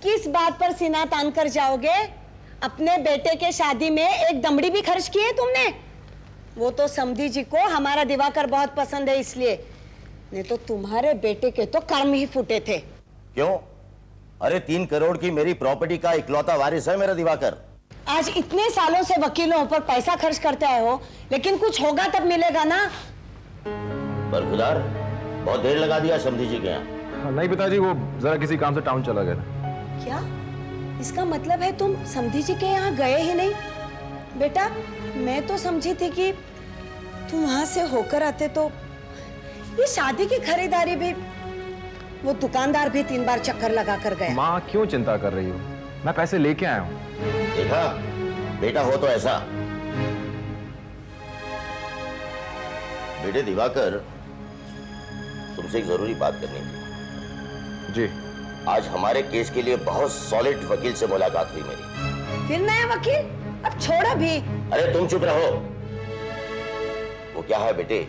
किस बात पर सीना तान कर जाओगे? अपने बेटे के शादी में एक दमड़ी भी खर्च की है तुमने? वो तो समधी जी को हमारा दिवाकर बहुत पसंद है इसलिए, नहीं तो तुम्हारे बेटे के तो कर्म ही फूटे थे। क्यों? अरे 3 करोड़ की मेरी प्रॉपर्टी का इकलौता वारिस है मेरा दिवाकर। आज इतने सालों से वकीलों पर पैसा खर्च करते आए हो, लेकिन कुछ होगा तब मिलेगा ना। पर खुदार, बहुत देर लगा दिया समधी जी के यहाँ। नहीं पिताजी, वो जरा किसी काम से टाउन चला गया था। क्या? इसका मतलब है तुम समधी जी के यहाँ गए ही नहीं? बेटा, मैं तो समझी थी कि तुम वहां से होकर आते तो ये शादी की खरीदारी भी, वो दुकानदार भी 3 बार चक्कर लगा कर गया। माँ क्यों चिंता कर रही हो? मैं पैसे लेके आया हूँ। देखा, बेटा हो तो ऐसा। बेटे दिवाकर, तुमसे एक जरूरी बात करनी थी। जी। आज हमारे केस के लिए बहुत सॉलिड वकील से मुलाकात हुई मेरी। फिर नया वकील? अब छोड़ो भी। अरे तुम चुप रहो। वो क्या है बेटे,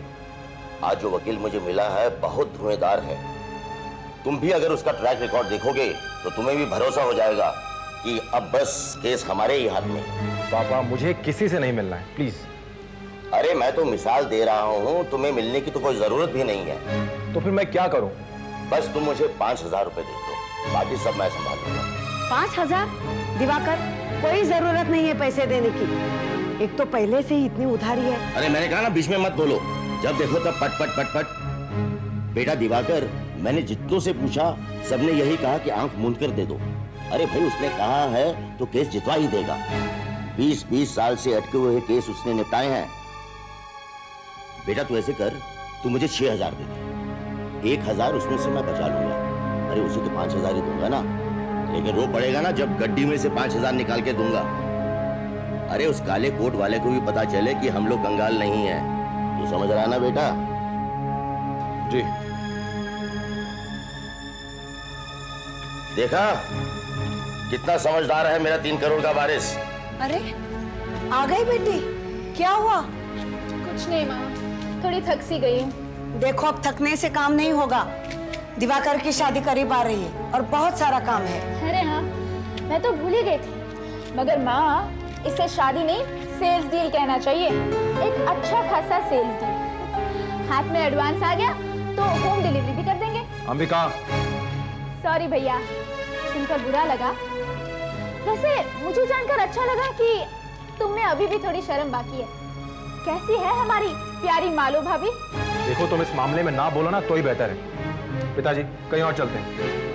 आज जो वकील मुझे मिला है बहुत धुएंधार है। तुम भी अगर उसका ट्रैक रिकॉर्ड देखोगे तो तुम्हें भी भरोसा हो जाएगा कि अब बस केस हमारे ही हाथ में। पापा, मुझे किसी से नहीं मिलना है, प्लीज। अरे मैं तो मिसाल दे रहा हूँ, तुम्हें मिलने की तो कोई जरूरत भी नहीं है। तो फिर मैं क्या करूं? बस तुम मुझे 5,000 रुपए दे दो, बाकी सब मैं संभाल लूंगा। 5,000? दिवाकर, कोई जरूरत नहीं है पैसे देने की, एक तो पहले से ही इतनी उधारी है। अरे मैंने कहा ना, बीच में मत बोलो। जब देखो तब पट पट पट पट। बेटा दिवाकर, मैंने जितनों से पूछा सबने यही कहा कि आंख मूंद कर दे दो। अरे भाई, उसने कहा है तो केस जितवा ही देगा। 20-20 साल से अटके हुए केस उसने निपटाए हैं। बेटा तू ऐसे कर, तू मुझे 6,000 दे दे, 1,000 उसमें से मैं बचा लूंगा। अरे उसे तो 5,000 ही दूंगा ना, लेकिन रो पड़ेगा ना जब गड्डी में से 5,000 निकाल के दूंगा। अरे उस काले कोट वाले को भी पता चले कि हम लोग कंगाल नहीं है। तू समझ रहा ना बेटा? जी। देखा कितना समझदार है मेरा 3 करोड़ का वारिस। अरे आ गई बेटी, क्या हुआ? कुछ नहीं माँ, थोड़ी थक सी गई हूँ। देखो, अब थकने से काम नहीं होगा। दिवाकर की शादी करीब आ रही है और बहुत सारा काम है। अरे हाँ, मैं तो भूल ही गई थी। मगर माँ, इसे शादी नहीं सेल्स डील कहना चाहिए। एक अच्छा खासा सेल्स डील। हाथ में एडवांस आ गया तो होम डिलीवरी भी कर देंगे। अंबिका। सॉरी भैया, सुनकर बुरा लगा। वैसे मुझे जानकर अच्छा लगा कि तुम में अभी भी थोड़ी शर्म बाकी है। कैसी है हमारी प्यारी मालो भाभी? देखो, तुम इस मामले में ना बोलो ना तो ही बेहतर है। पिताजी, कहीं और चलते हैं।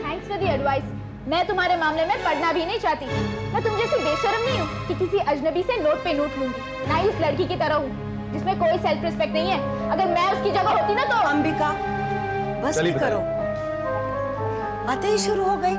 Thanks for the advice. मैं तुम्हारे मामले में पढ़ना भी नहीं चाहती। मैं तुम जैसी बेशर्म नहीं हूँ कि किसी अजनबी से नोट पे नोट लूंगी। ना ही उस लड़की की तरह हूँ जिसमें कोई सेल्फ रिस्पेक्ट नहीं है। अगर मैं उसकी जगह होती ना तो। अंबिका, बस भी करो, बातें ही शुरू हो गई।